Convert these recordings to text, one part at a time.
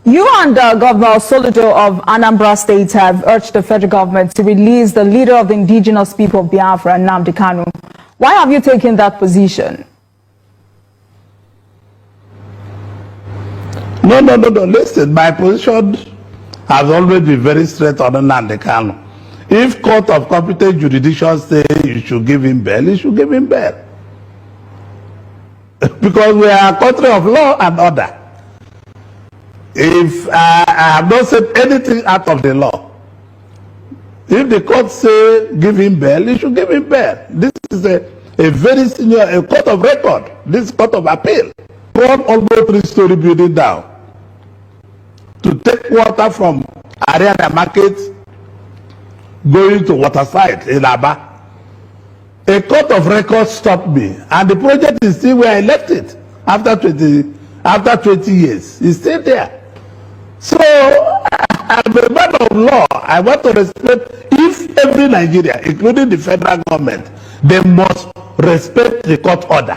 You and Governor Soludo of Anambra State have urged the federal government to release the leader of the indigenous people of Biafra, Nnamdi Kanu. Why have you taken that position? No. Listen, my position has always been very straight on Nnamdi Kanu. If court of competent jurisdiction say you should give him bail, you should give him bail. Because we are a country of law and order. If I have not said anything out of the law, if the court say give him bail, you should give him bail. This is a very senior, a court of record. This is court of appeal. Brought almost 3-story building down to take water from Ariana Market going to Waterside in Aba. A court of record stopped me, and the project is still where I left it after 20 years. It's still there. So I'm a man of law. I want to respect, if every Nigeria, including the federal government, they must respect the court order.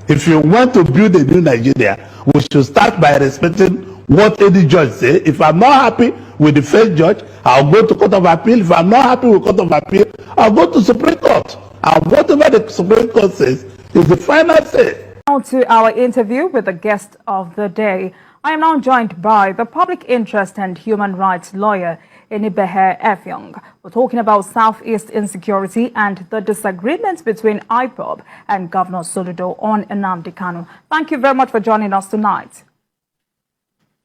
If you want to build a new Nigeria, we should start by respecting what any judge says. If I'm not happy with the first judge, I'll go to Court of Appeal. If I'm not happy with Court of Appeal, I'll go to Supreme Court. And whatever the Supreme Court says is the final say. Now to our interview with the guest of the day. I am now joined by the public interest and human rights lawyer, Enibehe Effiong. We're talking about Southeast insecurity and the disagreements between IPOB and Governor Soludo on Nnamdi Kanu. Thank you very much for joining us tonight.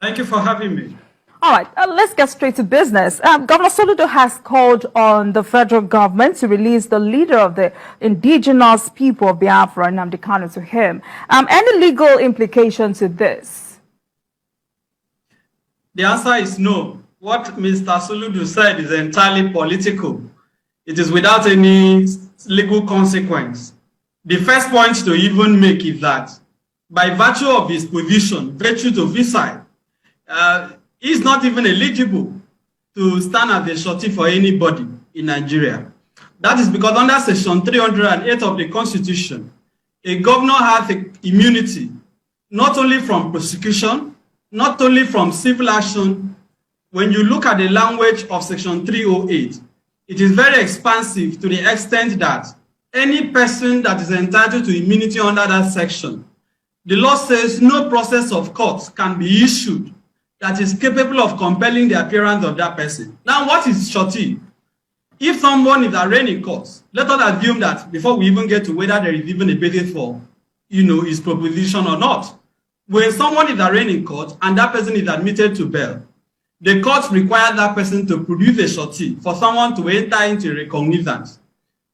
Thank you for having me. All right, let's get straight to business. Governor Soludo has called on the federal government to release the leader of the indigenous people of Biafra, Nnamdi Kanu, to him. Any legal implication to this? The answer is no. What Mr. Soludo said is entirely political. It is without any legal consequence. The first point to even make is that by virtue of his position, virtue to his side, he's not even eligible to stand as a shorty for anybody in Nigeria. That is because under Section 308 of the Constitution, a governor has immunity not only from prosecution, not only from civil action. When you look at the language of Section 308, it is very expansive to the extent that any person that is entitled to immunity under that section, the law says no process of court can be issued that is capable of compelling the appearance of that person. Now, what is shorty? If someone is arraigned in court, let us assume that before we even get to whether there is even a basis for, his proposition or not. When someone is arraigned in court and that person is admitted to bail, the court requires that person to produce a shorty for someone to enter into recognizance.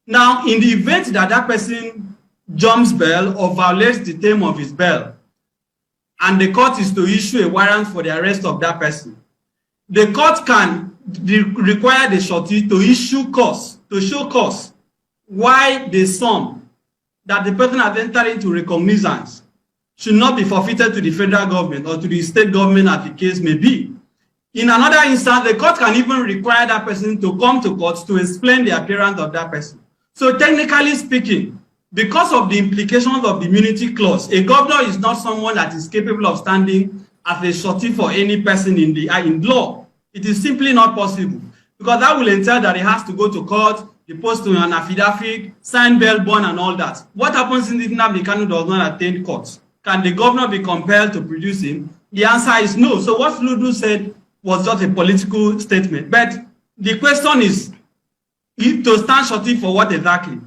Now, in the event that that person jumps bail or violates the term of his bail, and the court is to issue a warrant for the arrest of that person, the court can require the shorty to issue cause, to show cause why the sum that the person has entered into recognizance should not be forfeited to the federal government or to the state government, as the case may be. In another instance, the court can even require that person to come to court to explain the appearance of that person. So technically speaking, because of the implications of the immunity clause, a governor is not someone that is capable of standing as a shorty for any person in law. It is simply not possible, because that will entail that he has to go to court, he post to an affidavit, sign bail bond and all that. What happens if Nnamdi Kanu does not attend court? Can the governor be compelled to produce him? The answer is no. So what Soludo said was just a political statement. But the question is, to stand shorty for what exactly?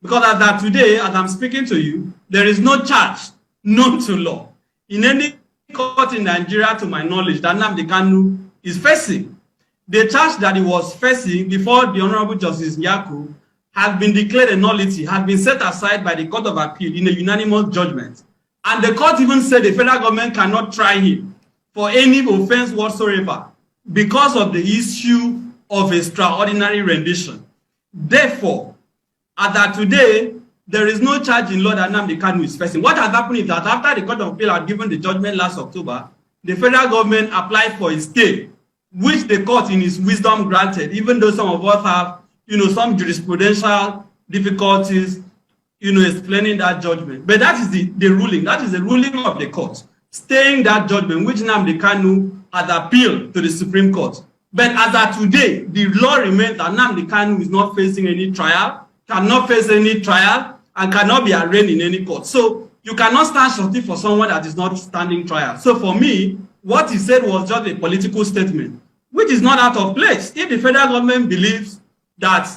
Because as of today, as I'm speaking to you, there is no charge known to law in any court in Nigeria, to my knowledge, that Nnamdi Kanu is facing. The charge that he was facing before the Honorable Justice Nyako has been declared a nullity, has been set aside by the Court of Appeal in a unanimous judgment. And the court even said the federal government cannot try him for any offense whatsoever because of the issue of extraordinary rendition. Therefore, as of today, there is no charge in law that Nnamdi Kanu is facing. What has happened is that after the Court of Appeal had given the judgment last October, the federal government applied for a stay, which the court in its wisdom granted, even though some of us have, some jurisprudential difficulties, explaining that judgment. But that is the ruling. That is the ruling of the court. staying that judgment, which Nnamdi Kanu had appealed to the Supreme Court. But as of today, the law remains that Nnamdi Kanu is not facing any trial, cannot face any trial, and cannot be arraigned in any court. So you cannot stand shorty for someone that is not standing trial. So for me, what he said was just a political statement, which is not out of place. If the federal government believes that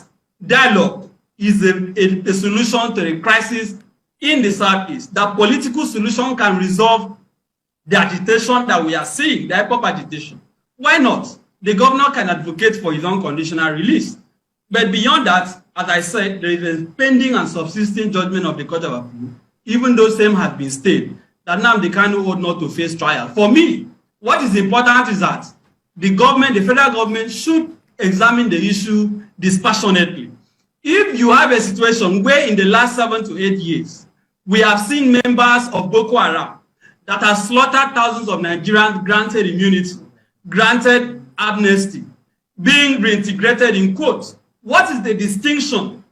dialogue is a solution to the crisis in the Southeast, that political solution can resolve the agitation that we are seeing, the hip-hop agitation, why not? The governor can advocate for his unconditional release. But beyond that, as I said, there is a pending and subsisting judgment of the Court of Appeal, even though same has been stayed, that Nnamdi Kanu ought not to face trial. For me, what is important is that the government, the federal government, should examine the issue dispassionately. If you have a situation where in the last 7 to 8 years, we have seen members of Boko Haram that have slaughtered thousands of Nigerians, granted immunity, granted amnesty, being reintegrated in quotes, what is the distinction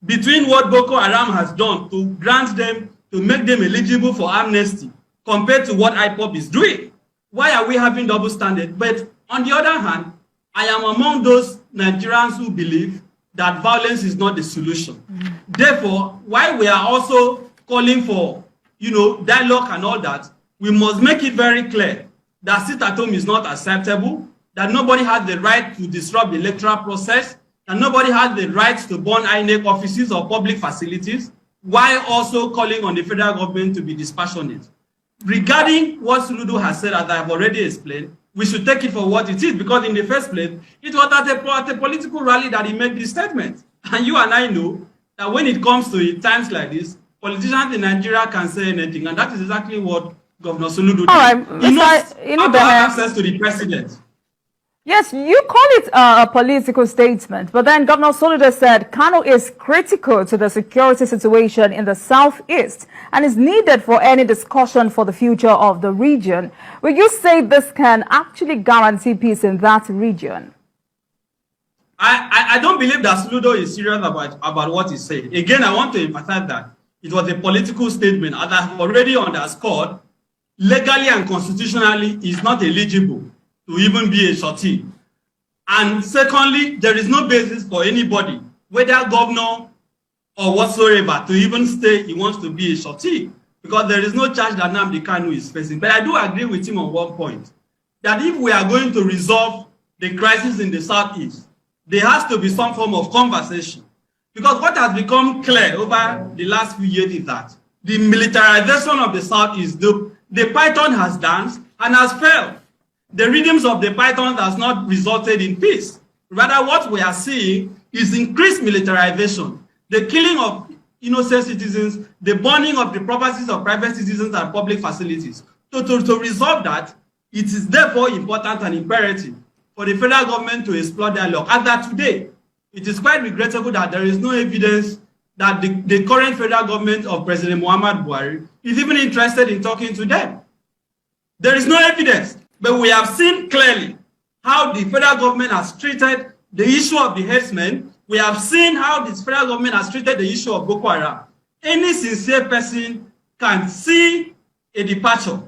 between what Boko Haram has done to grant them, to make them eligible for amnesty, compared to what IPOB is doing? Why are we having double standard? But on the other hand, I am among those Nigerians who believe that violence is not the solution. Therefore, while we are also calling for, dialogue and all that, we must make it very clear that sit at home is not acceptable, that nobody has the right to disrupt the electoral process, that nobody has the right to burn INEC offices or public facilities, while also calling on the federal government to be dispassionate. Regarding what Soludo has said, as I have already explained, we should take it for what it is, because in the first place, it was at a political rally that he made this statement. And you and I know that when it comes to times like this, politicians in Nigeria can say anything, and that is exactly what Governor Soludo did. All right, he knows how to have access to the president. Yes, you call it a political statement, but then Governor Soludo said Kano is critical to the security situation in the Southeast and is needed for any discussion for the future of the region. Will you say this can actually guarantee peace in that region? I don't believe that Soludo is serious about what he said. Again, I want to emphasize that it was a political statement. As I have already underscored, legally and constitutionally, is not eligible to even be a shorty. And secondly, there is no basis for anybody, whether governor or whatsoever, to even say he wants to be a shorty, because there is no charge that Nnamdi Kanu is facing. But I do agree with him on one point, that if we are going to resolve the crisis in the Southeast, there has to be some form of conversation. Because what has become clear over the last few years is that the militarization of the Southeast, the python has danced and has failed. The rhythms of the python has not resulted in peace. Rather, what we are seeing is increased militarization, the killing of innocent citizens, the burning of the properties of private citizens and public facilities. To resolve that, it is therefore important and imperative for the federal government to explore dialogue. As that today, it is quite regrettable that there is no evidence that the current federal government of President Muhammad Buhari is even interested in talking to them. There is no evidence. But we have seen clearly how the federal government has treated the issue of the herdsmen. We have seen how the federal government has treated the issue of Boko Haram. Any sincere person can see a departure.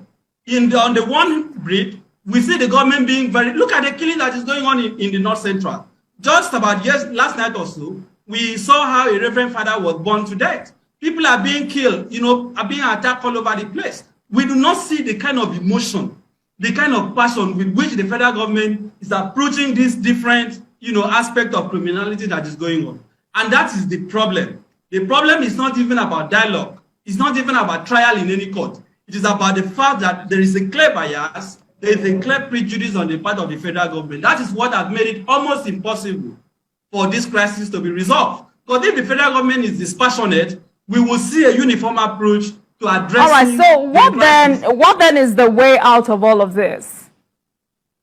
On the one breed, we see the government being look at the killing that is going on in the North Central. Just about last night or so, we saw how a reverend father was burned to death. People are being killed, are being attacked all over the place. We do not see the kind of emotion, the kind of passion with which the federal government is approaching this different, aspect of criminality that is going on. And that is the problem. The problem is not even about dialogue. It's not even about trial in any court. It is about the fact that there is a clear bias, there is a clear prejudice on the part of the federal government. That is what has made it almost impossible for this crisis to be resolved. Because if the federal government is dispassionate, we will see a uniform approach to addressing. All right, so what then is the way out of all of this?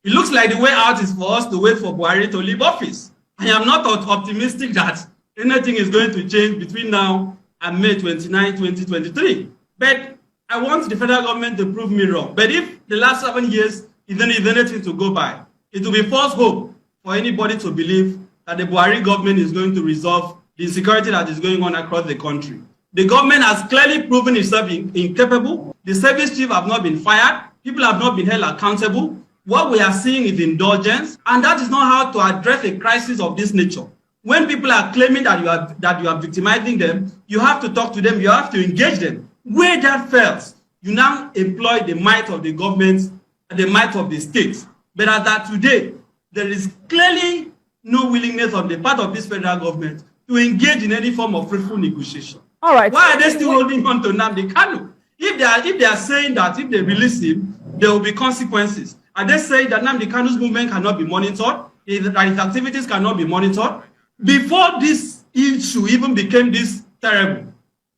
It looks like the way out is for us to wait for Buhari to leave office. I am not optimistic that anything is going to change between now and May 29, 2023. But I want the federal government to prove me wrong. But if the last 7 years is anything to go by, it will be false hope for anybody to believe that the Buhari government is going to resolve the insecurity that is going on across the country. The government has clearly proven itself incapable. The service chief have not been fired. People have not been held accountable. What we are seeing is indulgence, and that is not how to address a crisis of this nature. When people are claiming that you are victimizing them, you have to talk to them, you have to engage them. Where that fails, you now employ the might of the government and the might of the state. But as that today, there is clearly no willingness on the part of this federal government to engage in any form of fruitful negotiation. All right. Why are they still holding on to Nnamdi Kanu? If they are saying that if they release him, there will be consequences. Are they saying that Nnamdi Kanu's movement cannot be monitored, that his activities cannot be monitored? Before this issue even became this terrible,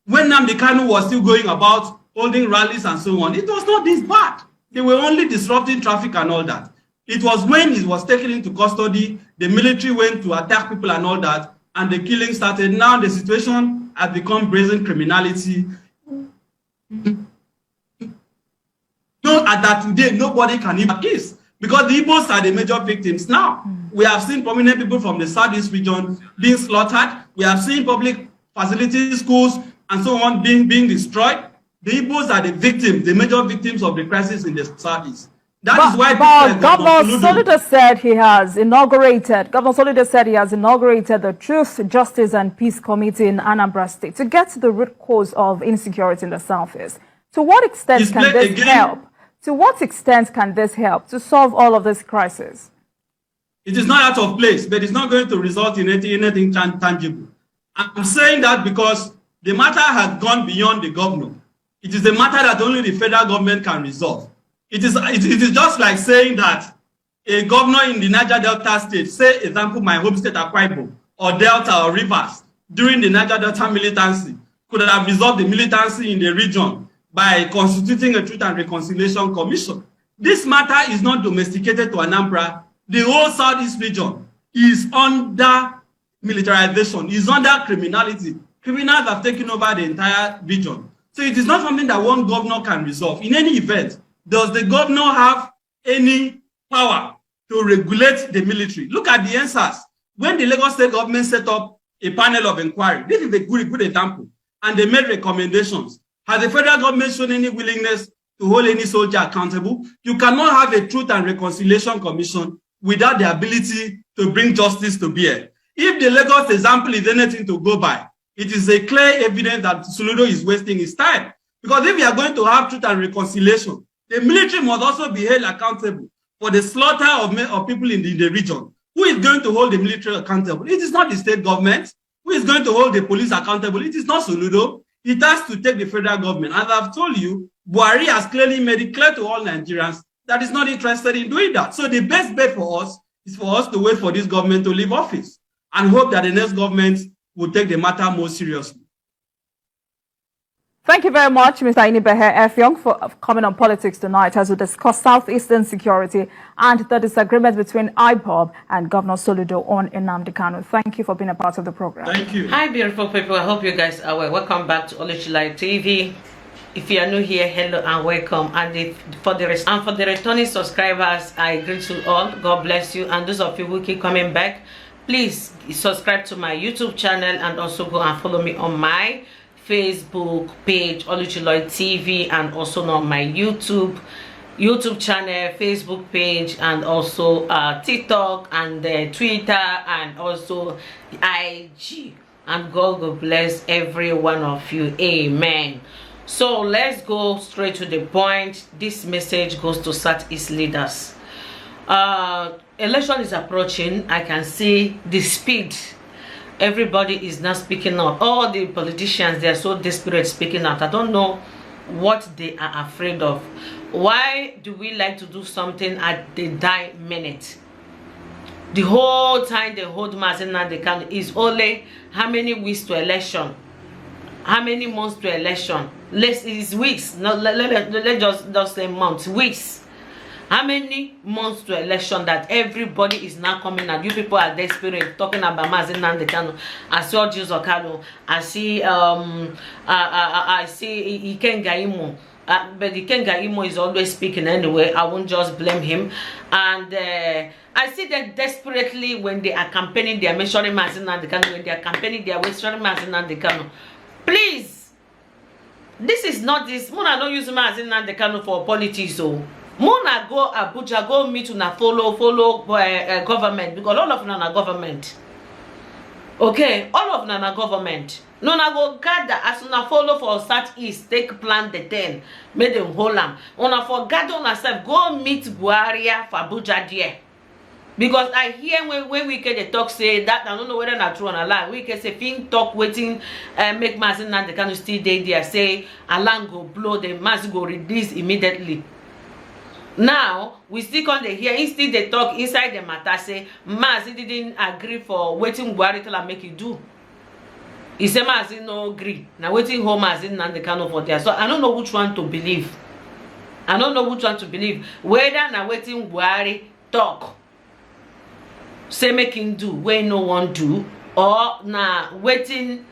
when Nnamdi Kanu was still going about holding rallies and so on, it was not this bad. They were only disrupting traffic and all that. It was when he was taken into custody, the military went to attack people and all that, and the killing started. Now the situation has become brazen criminality. No, at that today, nobody can even kiss, because the Igbos are the major victims now. We have seen prominent people from the Southeast region being slaughtered. We have seen public facilities, schools, and so on being destroyed. The Igbos are the victims, the major victims of the crisis in the Southeast. That is why Governor Soludo said he has inaugurated. Governor Soludo said he has inaugurated the Truth, Justice, and Peace Committee in Anambra State to get to the root cause of insecurity in the Southeast. To what extent can this help? To what extent can this help to solve all of this crisis? It is not out of place, but it's not going to result in anything tangible. I'm saying that because the matter has gone beyond the governor. It is a matter that only the federal government can resolve. It is just like saying that a governor in the Niger Delta state, say example my home state Akwa Ibom, or Delta or Rivers, during the Niger Delta militancy, could have resolved the militancy in the region by constituting a Truth and Reconciliation Commission. This matter is not domesticated to Anambra. The whole Southeast region is under militarization, is under criminality. Criminals have taken over the entire region. So it is not something that one governor can resolve. In any event, does the governor have any power to regulate the military? Look at the answers. When the Lagos state government set up a panel of inquiry, this is a good example, and they made recommendations. Has the federal government shown any willingness to hold any soldier accountable? You cannot have a Truth and Reconciliation Commission without the ability to bring justice to bear. If the Lagos example is anything to go by, it is a clear evidence that Soludo is wasting his time. Because if we are going to have Truth and Reconciliation, the military must also be held accountable for the slaughter of people in the region. Who is going to hold the military accountable? It is not the state government. Who is going to hold the police accountable? It is not Soludo. It has to take the federal government. As I've told you, Buhari has clearly made it clear to all Nigerians that is not interested in doing that. So the best bet for us is for us to wait for this government to leave office and hope that the next government will take the matter more seriously. Thank you very much, Mr. Inibehe Effiong, for coming on Politics Tonight as we discuss Southeastern security and the disagreement between IPOB and Governor Soludo on Nnamdi Kanu. Thank you for being a part of the program. Thank you. Hi, beautiful people. I hope you guys are well. Welcome back to Oluchilai TV. If you are new here, hello and welcome. And for the returning subscribers, I greet you all. God bless you. And those of you who keep coming back, please subscribe to my YouTube channel and also go and follow me on my Facebook page, Oluchilai TV, and also on my YouTube channel, Facebook page, and also TikTok and Twitter, and also IG. And God will bless every one of you. Amen. So let's go straight to the point. This message goes to Southeast leaders. Election is approaching. I can see the speed. Everybody is now speaking out. All the politicians, they are so desperate speaking out. I don't know what they are afraid of. Why do we like to do something at the dying minute? The whole time they hold Mazina, they can is only how many weeks to election? How many months to election? Less is weeks. No, let's just say months, weeks. How many months to election that everybody is now coming and you people are desperate talking about Mazina and the Kano. I saw Jesus Okado. I see Ikenga Imo. But Ikenga Imo is always speaking anyway. I won't just blame him. And I see that desperately when they are campaigning, they are mentioning Mazina and the Kano. When they are campaigning, they are mentioning Mazina and the Kano. Please, this is not this. Muna no use Mazi Nnamdi Kanu for politics. So Muna go Abuja, go meet una follow government, because all of them are government. Okay, all of them are government. No, na go gather as una follow for Southeast, take plan the 10, make them hold them. Una for gather on ourselves, go meet Buhari for Abuja there. Because I hear when we can talk say that, I don't know whether not true or lie. We can say think talk waiting make Mazi Nnamdi Kanu still there, say alarm go blow, the Mazi go release immediately. Now we still on the hear instead they talk inside the matter, say Mazi didn't agree for waiting Buhari till I make it do. He say Mazi no agree. Now waiting home Mazi Nnamdi Kanu for there. So I don't know which one to believe. I don't know which one to believe. Whether now waiting Buhari talk, say make him do when no one do, or now waiting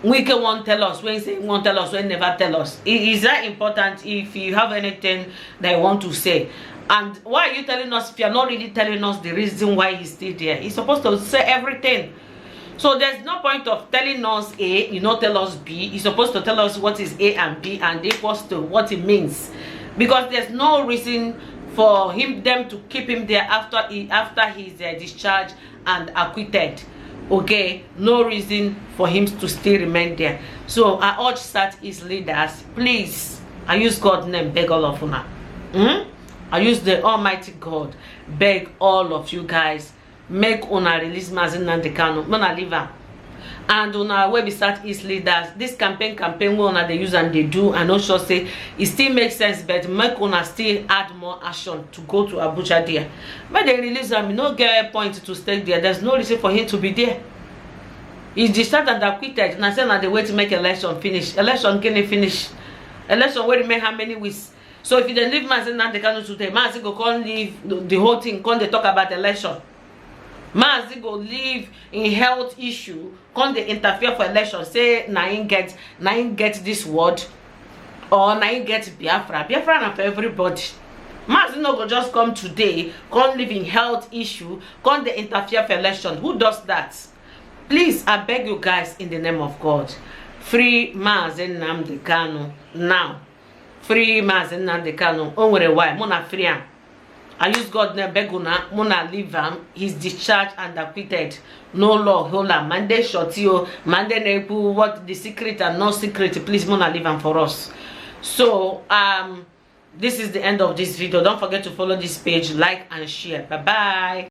we can won't tell us when say won't tell us when never tell us. It is that important if you have anything that you want to say. And why are you telling us if you're not really telling us the reason why he's still there? He's supposed to say everything. So there's no point of telling us A, you know, tell us B. He's supposed to tell us what is A and B and equals to what it means. Because there's no reason for them to keep him there after he's discharged and acquitted. Okay, no reason for him to still remain there. So I urge Southeast leaders, please, I use God's name, beg all of you. I use the Almighty God, beg all of you guys, make una release Mazi Nnamdi Kanu, una leave her. And una wey be Southeast leaders, this campaign we una they use and they do, and also say it still makes sense, but make una still add more action to go to Abuja there. But they release him, no get a point to stay there. There's no reason for him to be there. He's discharged and acquitted, and I say now the way to make election finish. Election can finish. Election will remain how many weeks? So if you then leave Mazi Nnamdi Kanu today, Mazi go can't leave the whole thing, can't they talk about election? Mazi go live in health issue, can't they interfere for election, say naim get this word, or naim get Biafra. Biafra na for everybody. Mazi no go just come today, can't live in health issue, can't they interfere for election. Who does that? Please, I beg you guys in the name of God, free Mazi Nnamdi Kanu now. Free Mazi Nnamdi Kanu. Onwere why? Muna free him. I use God name beguna, muna leave him. He's discharged and acquitted. No law, hola. Mande shotio, mande nepu, what the secret and no secret. Please, muna leave him for us. So, this is the end of this video. Don't forget to follow this page, like and share. Bye bye.